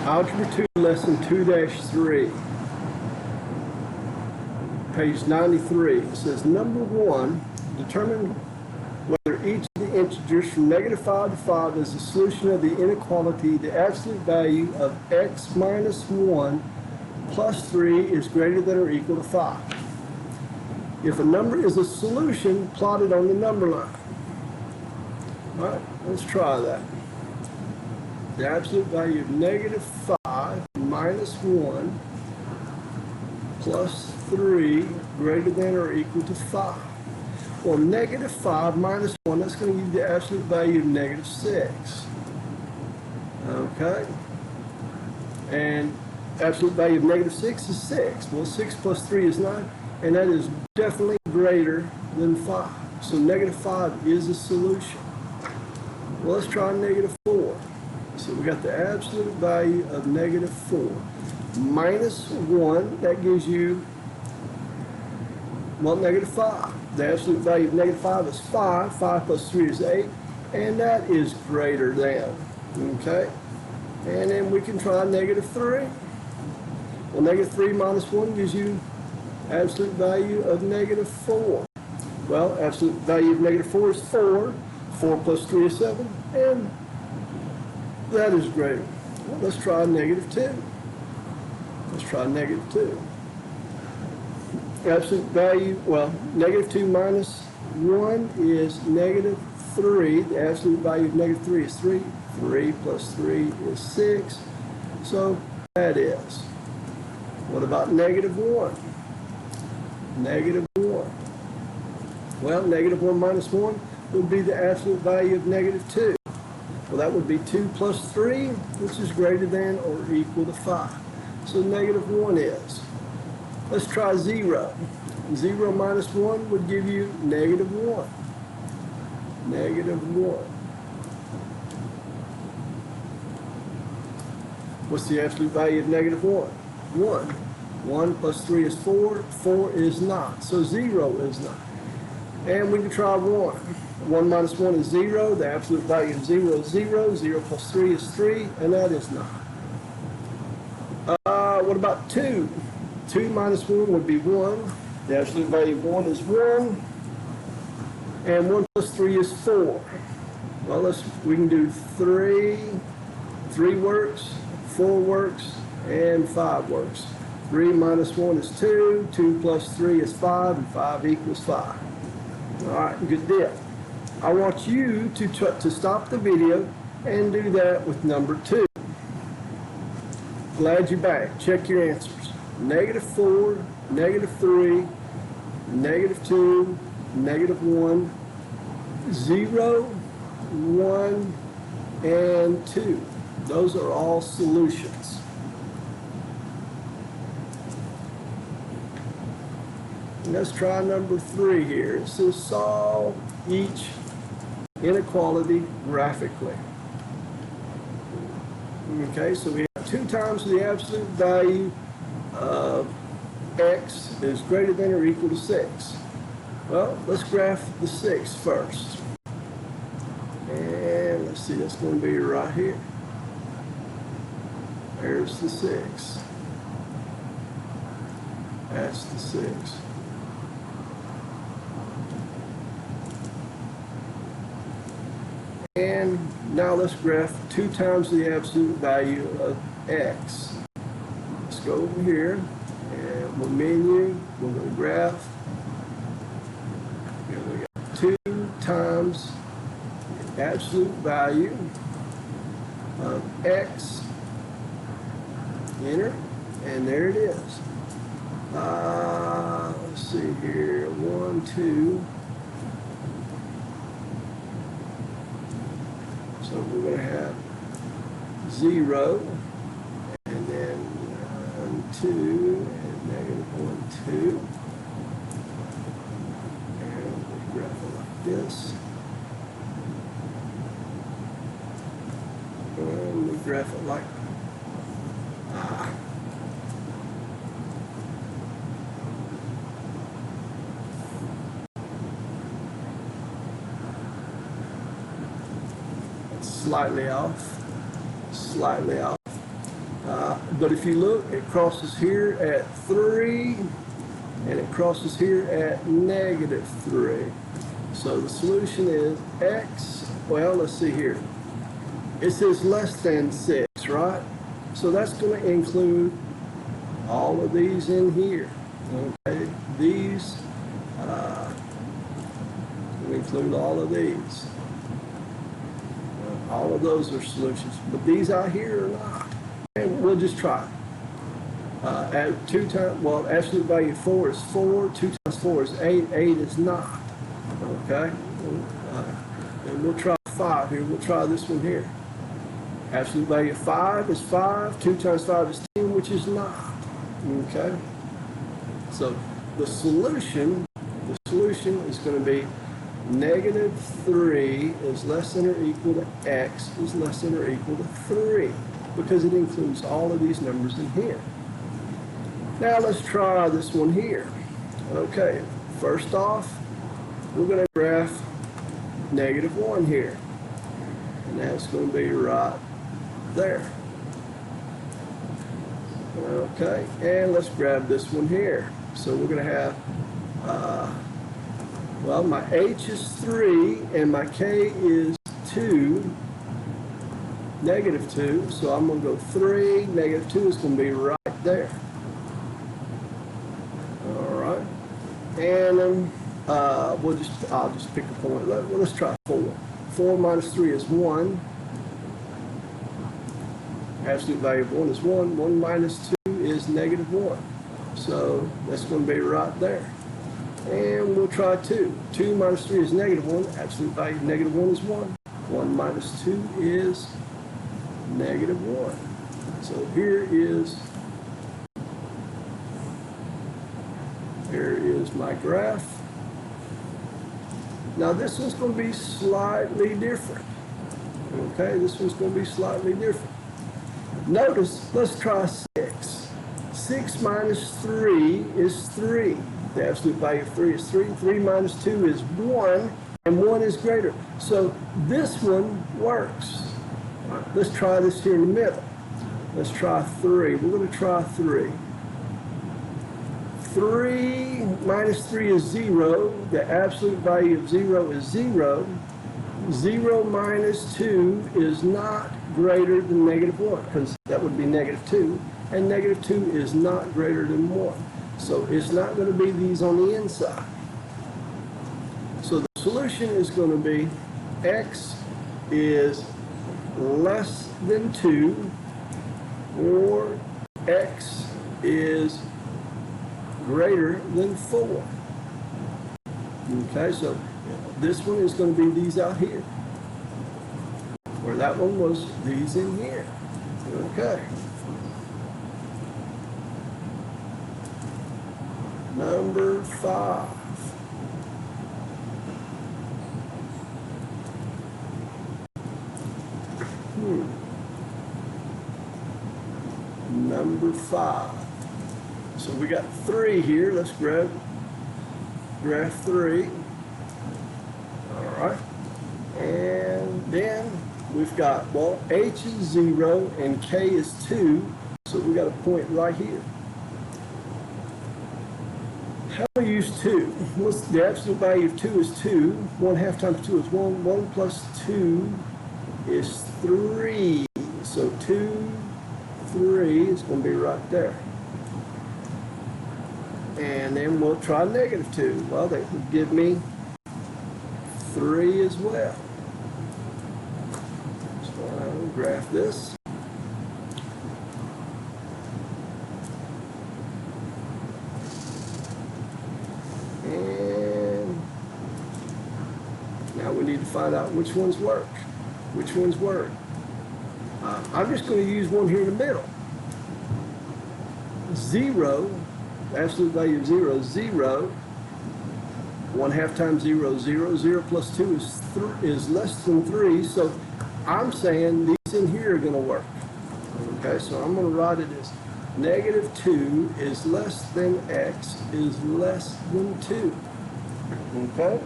Algebra 2, Lesson 2-3, page 93. It says, number 1, determine whether each of the integers from -5 to 5 is the solution of the inequality. The absolute value of x minus 1 plus 3 is greater than or equal to 5. If a number is a solution, plot it on the number line. All right, let's try that. The absolute value of -5 minus 1 plus 3 greater than or equal to 5. Well, -5 minus 1, that's going to give you the absolute value of -6. Okay? And absolute value of -6 is 6. Well, 6 plus 3 is 9, and that is definitely greater than 5. So -5 is a solution. Well, let's try -4. So we got the absolute value of -4. Minus 1, that gives you, well, -5. The absolute value of -5 is 5. 5 plus 3 is 8. And that is greater than. Okay? And then we can try -3. Well, -3 minus 1 gives you absolute value of -4. Well, absolute value of -4 is 4. 4 plus 3 is 7. And that is greater. Well, let's try -2. Let's try -2. Absolute value, well, -2 minus 1 is -3. The absolute value of -3 is 3. 3 plus 3 is 6. So that is. What about -1? -1. Well, -1 minus 1 would be the absolute value of -2. Well, that would be 2 plus 3, which is greater than or equal to 5. So -1 is. Let's try 0. 0 minus 1 would give you -1. -1. What's the absolute value of -1? 1. 1 plus 3 is 4. 4 is not. So 0 is not. And we can try 1. 1 minus 1 is 0. The absolute value of 0 is 0. 0 plus 3 is 3. And that is not. What about 2? 2 minus 1 would be 1. The absolute value of 1 is 1. And 1 plus 3 is 4. Well, we can do 3. 3 works, 4 works, and 5 works. 3 minus 1 is 2. 2 plus 3 is 5. And 5 equals 5. All right, good deal. I want you to stop the video and do that with number 2. Glad you're back. Check your answers. -4, -3, -2, -1, 0, 1, and 2. Those are all solutions. Let's try number 3 here. It says solve each inequality graphically. Okay, so we have 2 times the absolute value of x is greater than or equal to 6. Well, let's graph the 6 first. And let's see, that's going to be right here. There's the 6. That's the 6. And now let's graph 2 times the absolute value of x. Let's go over here and we'll menu, we're going to graph. And we got 2 times the absolute value of x. Enter, and there it is. Let's see here, 1, 2. So we're going to have 0, and then 1, 2, and -1, 2. And we'll graph it like this. And we graph it like slightly off. But if you look, it crosses here at 3, and it crosses here at -3. So the solution is x, well, let's see here. It says less than 6, right? So that's going to include all of these in here. Okay, these will include all of these. All of those are solutions, but these out here are not. And we'll just try. At 2 times, well, absolute value 4 is 4, 2 times 4 is 8, 8 is not. Okay? And we'll try 5 here. We'll try this one here. Absolute value 5 is 5, 2 times 5 is 10, which is not. Okay? So the solution is going to be -3 is less than or equal to x is less than or equal to 3, because it includes all of these numbers in here. Now let's try this one here. Okay, first off, we're going to graph -1 here. And that's going to be right there. Okay, and let's grab this one here. So we're going to have, well, my h is 3 and my k is 2, -2. So I'm going to go 3, -2 is going to be right there. All right, and I'll just pick a point. Let's try 4. 4 minus 3 is 1. Absolute value of 1 is 1. 1 minus 2 is -1. So that's going to be right there. And we'll try 2. 2 minus 3 is -1. Absolute value of -1 is 1. 1 minus 2 is -1. So here is my graph. Now this one's going to be slightly different. Okay, this one's going to be slightly different. Notice, let's try 6. 6 minus 3 is 3. The absolute value of 3 is 3. 3 minus 2 is 1, and 1 is greater. So this one works. All right, let's try this here in the middle. Let's try 3. We're going to try 3. 3 minus 3 is 0. The absolute value of 0 is 0. 0 minus 2 is not greater than -1, because that would be -2. And -2 is not greater than 1. So it's not going to be these on the inside. So the solution is going to be x is less than 2, or x is greater than 4. Okay, so this one is going to be these out here, where that one was these in here. Okay. Number 5. Number 5. So we got 3 here. Let's graph 3. All right. And then we've got, well, h is 0 and k is 2. So we got a point right here. How do we use 2? What's the absolute value of 2 is 2. 1/2 times 2 is 1. 1 plus 2 is 3. So 2, 3 is going to be right there. And then we'll try -2. Well, that would give me 3 as well. So I'll graph this. And now we need to find out which ones work. Which ones work. I'm just going to use one here in the middle. 0. Absolute value of 0 is 0. 1/2 times 0 is 0. 0 plus 2 is less than 3. So I'm saying these in here are going to work. Okay, so I'm going to write it as -2 is less than x is less than 2. Okay?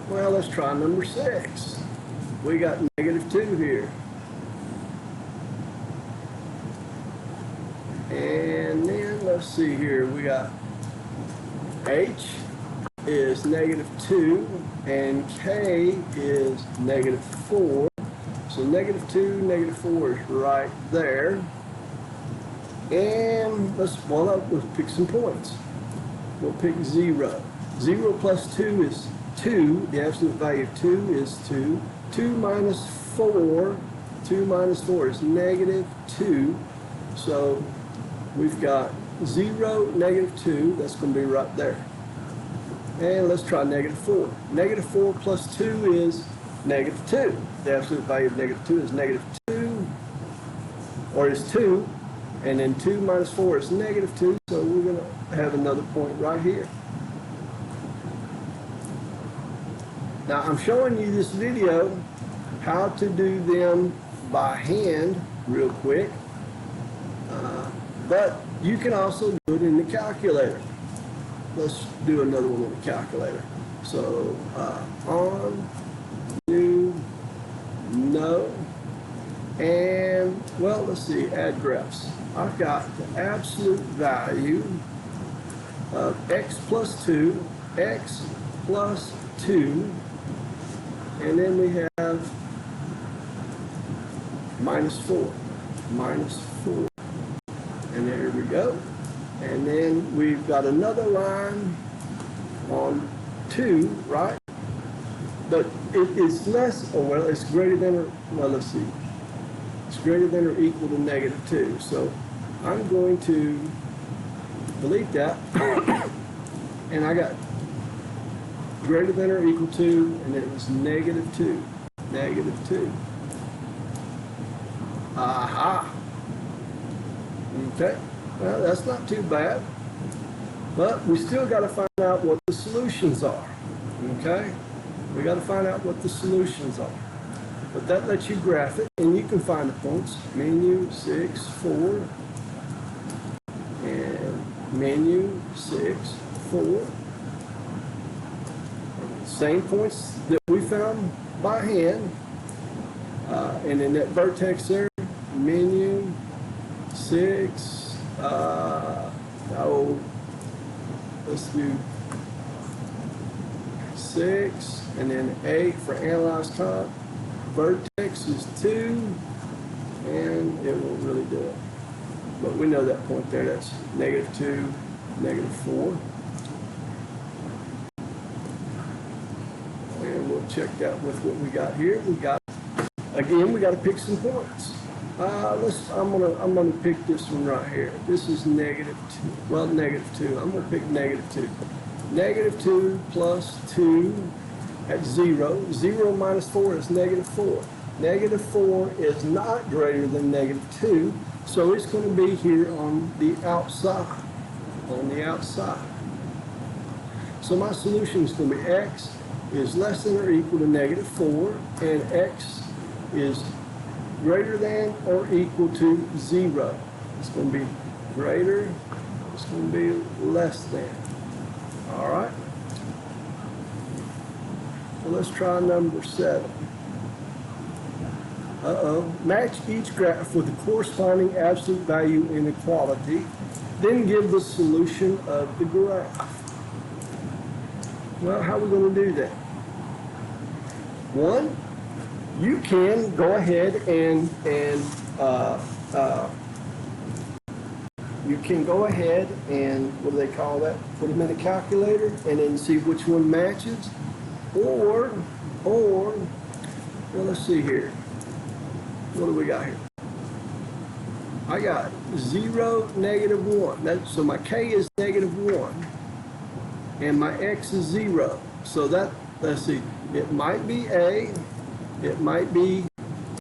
Well, let's try number 6. We got -2 here. And then let's see here, we got h is -2 and k is -4. So -2, -4 is right there. And let's pick some points. We'll pick 0. 0 plus 2 is 2. The absolute value of 2 is 2. 2 minus 4. 2 minus 4 is -2. So we've got 0, -2. That's going to be right there. And let's try -4. -4 plus 2 is -2. The absolute value of -2 is -2, or is 2. And then 2 minus 4 is -2. So we're going to have another point right here. Now I'm showing you this video how to do them by hand real quick. But you can also do it in the calculator. Let's do another one in the calculator. So on, new, no, and well, let's see, add graphs. I've got the absolute value of x plus 2, x plus 2, and then we have -4, -4. And there we go. And then we've got another line on 2, right? But it is less, or well, it's greater than, or, well, let's see. It's greater than or equal to -2. So I'm going to delete that. And I got greater than or equal to, and it was -2. -2. Aha. Okay, well, that's not too bad, but we still got to find out what the solutions are. Okay, we got to find out what the solutions are. But that lets you graph it, and you can find the points. Menu 6, 4, and menu 6, 4. Same points that we found by hand, and in that vertex there, menu 6, let's do 6, and then 8 for analyze comp. Vertex is 2, and it won't really do it. But we know that point there, that's -2, -4. And we'll check that with what we got here. We got to pick some points. I'm gonna pick this one right here. This is -2. Well, -2. I'm gonna pick -2. -2 plus 2 at 0. 0 minus 4 is -4. -4 is not greater than -2, so it's going to be here on the outside. On the outside. So my solution is going to be x is less than or equal to -4, and x is greater than or equal to 0. It's going to be greater, it's going to be less than. All right? So let's try number 7. Match each graph with the corresponding absolute value inequality, then give the solution of the graph. Well, how are we going to do that? One, you can go ahead and you can go ahead and, what do they call that? Put them in a calculator and then see which one matches. Or, well, let's see here. What do we got here? I got 0, -1. So my k is -1, and my x is 0. So that, let's see, it might be A, it might be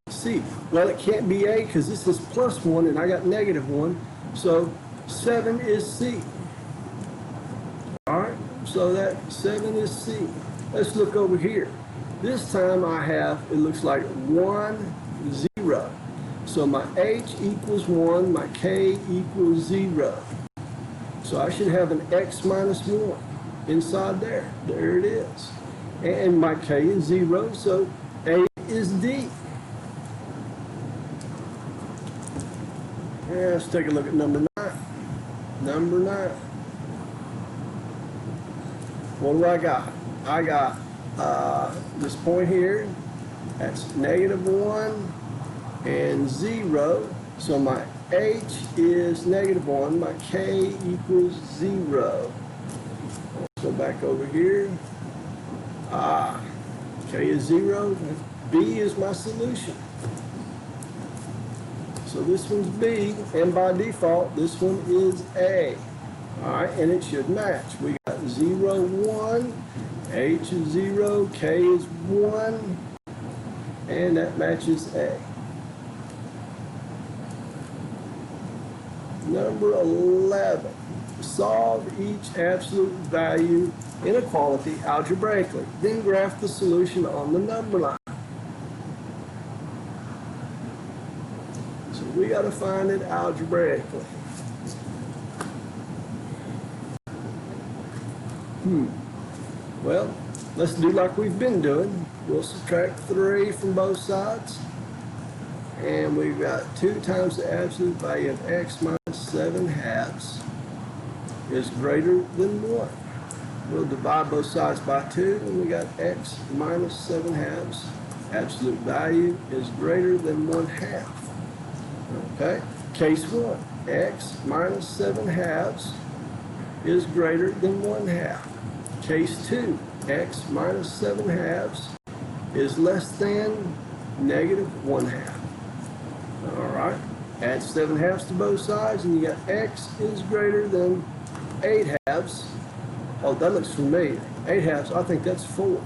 C. Well, it can't be A because this is +1 and I got -1. So 7 is C. All right, so that 7 is C. Let's look over here. This time I have, it looks like 1, 0. So my H equals 1, my K equals 0. So I should have an X minus 1 inside there. There it is. And my K is 0, so A is D. Let's take a look at number 9. Number 9. What do I got? I got this point here. That's -1 and 0. So my h is -1. My k equals 0. Let's go back over here. K is 0. B is my solution. So this one's B, and by default, this one is A. All right, and it should match. We got 0, 1, H is 0, K is 1, and that matches A. Number 11, solve each absolute value inequality algebraically. Then graph the solution on the number line. So we got to find it algebraically. Well, let's do like we've been doing. We'll subtract 3 from both sides. And we've got 2 times the absolute value of x minus 7/2 is greater than 1. We'll divide both sides by 2, and we got x minus 7/2. Absolute value is greater than 1/2. Okay? Case 1, x minus 7/2 is greater than 1/2. Case 2, x minus 7/2 is less than -1/2. All right, add 7/2 to both sides, and you got x is greater than 8/2. Oh, that looks familiar. 8/2, I think that's 4.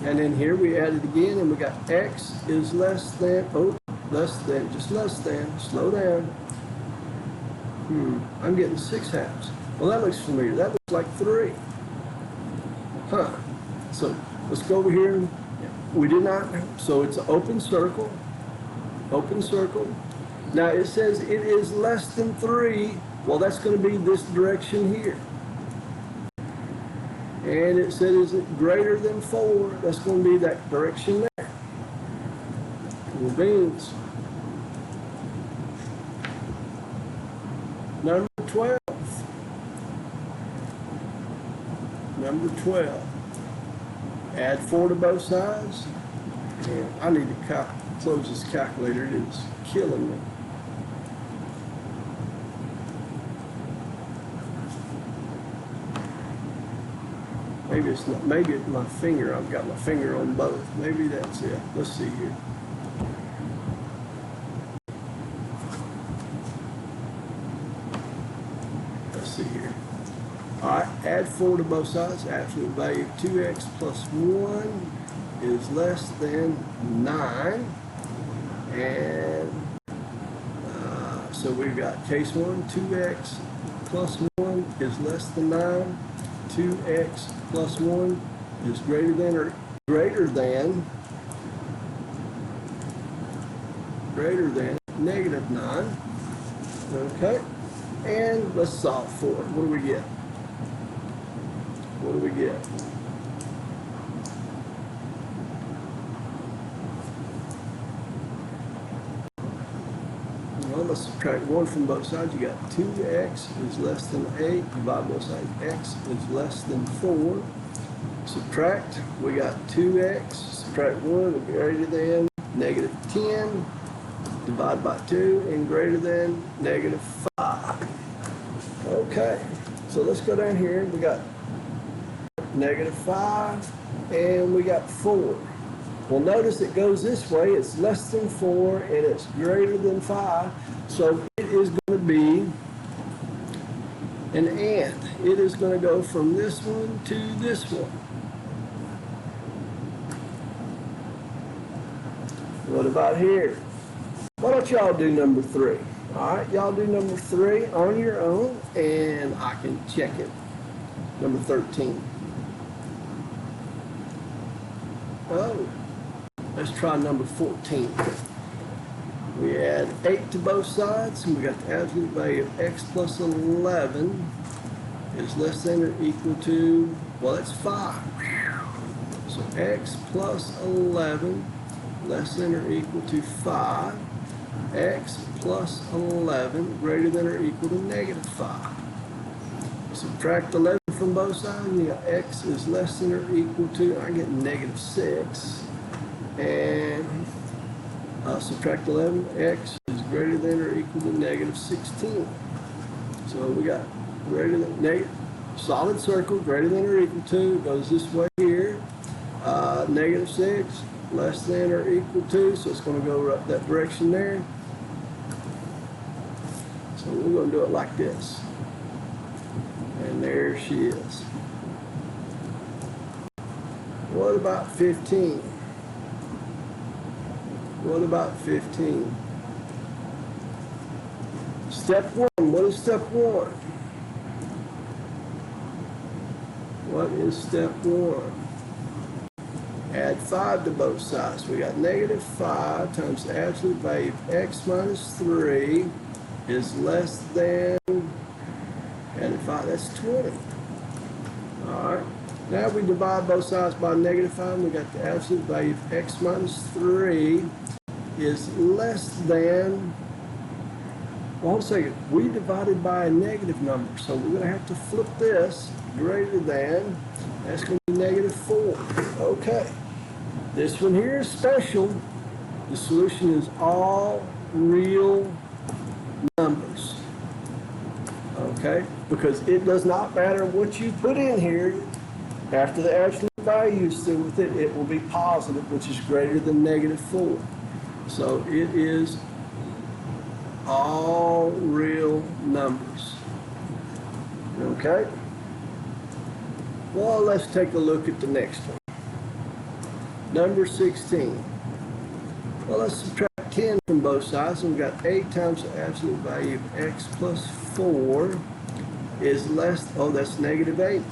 And then here we add it again, and we got x is less than, just less than, slow down. I'm getting 6/2. Well, that looks familiar. That looks like 3. Huh. So let's go over here. And we did not, so it's an open circle. Open circle. Now it says it is less than 3. Well, that's going to be this direction here. And it said, is it greater than 4? That's going to be that direction there. Cool beans. Number 12. Number 12. Add 4 to both sides. And I need to close this calculator. It is killing me. Maybe it's not. Maybe it's my finger. I've got my finger on both. Maybe that's it. Let's see here. Let's see here. All right. Add 4 to both sides. Absolute value of 2x plus 1 is less than 9. And so we've got case 1, 2x plus 1 is less than 9. 2x plus 1 is greater than -9. Okay, and let's solve for it. What do we get? What do we get? Well, let's subtract 1 from both sides. You got 2x is less than 8. Divide both sides. X is less than 4. Subtract. We got 2x. Subtract 1 is greater than -10. Divide by 2 and greater than -5. Okay. So let's go down here. We got -5 and we got 4. Well, notice it goes this way. It's less than 4 and it's greater than 5. So it is going to be an and. It is going to go from this one to this one. What about here? Why don't y'all do number 3? All right, y'all do number 3 on your own, and I can check it. Number 13. Oh. Let's try number 14. We add 8 to both sides, and we got the absolute value of x plus 11 is less than or equal to, well, that's 5. So x plus 11 less than or equal to 5. x plus 11 greater than or equal to negative 5. Subtract 11 from both sides, and you got x is less than or equal to, I get negative 6. And subtract 11, x is greater than or equal to negative 16. So we got greater than, negative, solid circle, greater than or equal to, goes this way here. Negative 6, less than or equal to, so it's going to go right that direction there. So we're going to do it like this. And there she is. What about 15? What about 15? Step 1, what is step 1? What is step 1? Add 5 to both sides. We got negative 5 times the absolute value of x minus 3 is less than, and 5, that's 20. All right. Now we divide both sides by negative 5. We got the absolute value of x minus 3 is less than, well, hold a second. We divided by a negative number, so we're going to have to flip this. Greater than, that's going to be negative 4. Okay. This one here is special. The solution is all real numbers. Okay? Because it does not matter what you put in here. After the absolute value is still with it, it will be positive, which is greater than negative 4. So it is all real numbers. Okay? Well, let's take a look at the next one. Number 16. Well, let's subtract 10 from both sides, and we've got 8 times the absolute value of x plus 4 is less, oh, that's negative 8.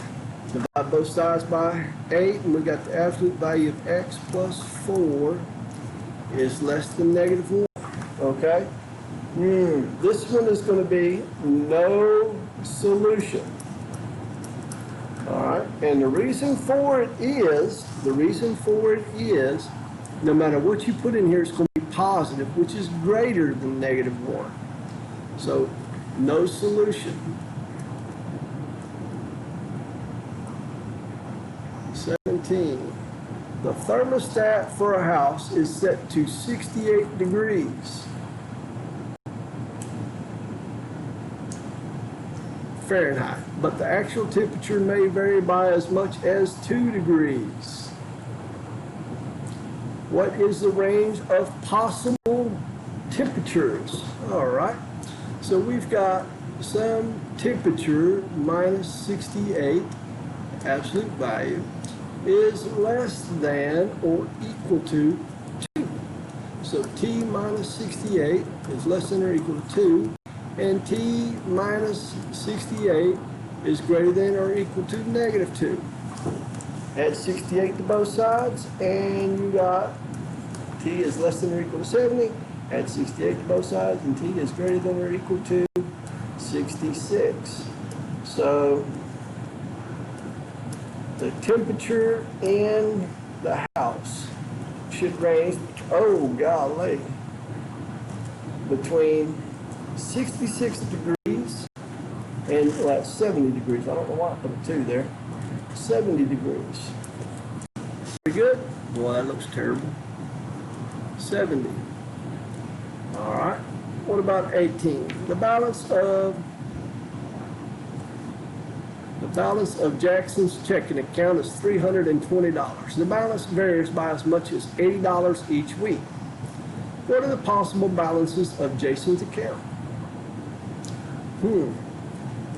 Divide both sides by 8, and we got the absolute value of x plus 4 is less than negative 1. Okay? This one is going to be no solution. All right, and the reason for it is, no matter what you put in here, it's going to be positive, which is greater than negative 1. So, no solution. 17. The thermostat for a house is set to 68 degrees. Fahrenheit, but the actual temperature may vary by as much as 2 degrees. What is the range of possible temperatures? All right, so we've got some temperature minus 68, absolute value, is less than or equal to 2. So T minus 68 is less than or equal to 2. And T minus 68 is greater than or equal to negative 2. Add 68 to both sides, and you got T is less than or equal to 70. Add 68 to both sides, and T is greater than or equal to 66. So the temperature in the house should range, oh golly, between 66 degrees and, well, 70 degrees. I don't know why I put a 2 there. 70 degrees. Pretty good? Boy, that looks terrible. 70. All right. What about 18? The balance of Jackson's checking account is $320. The balance varies by as much as $80 each week. What are the possible balances of Jason's account?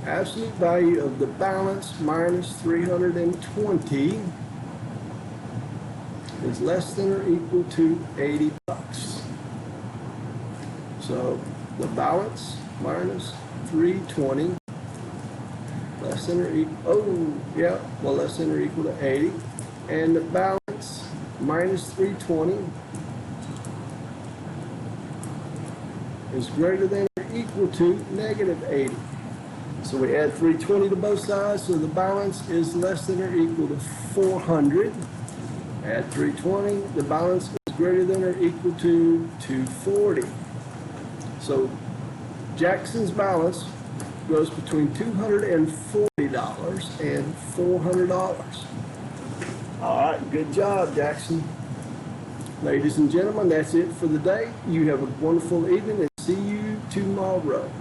Absolute value of the balance minus 320 is less than or equal to 80 bucks. So the balance minus 320 less than or equal, oh yeah, well, less than or equal to 80, and the balance minus 320 is greater than or equal to negative 80. So we add 320 to both sides, so the balance is less than or equal to 400. Add 320, the balance is greater than or equal to 240. So Jackson's balance goes between $240 and $400. All right, good job, Jackson. Ladies and gentlemen, that's it for the day. You have a wonderful evening and see you tomorrow.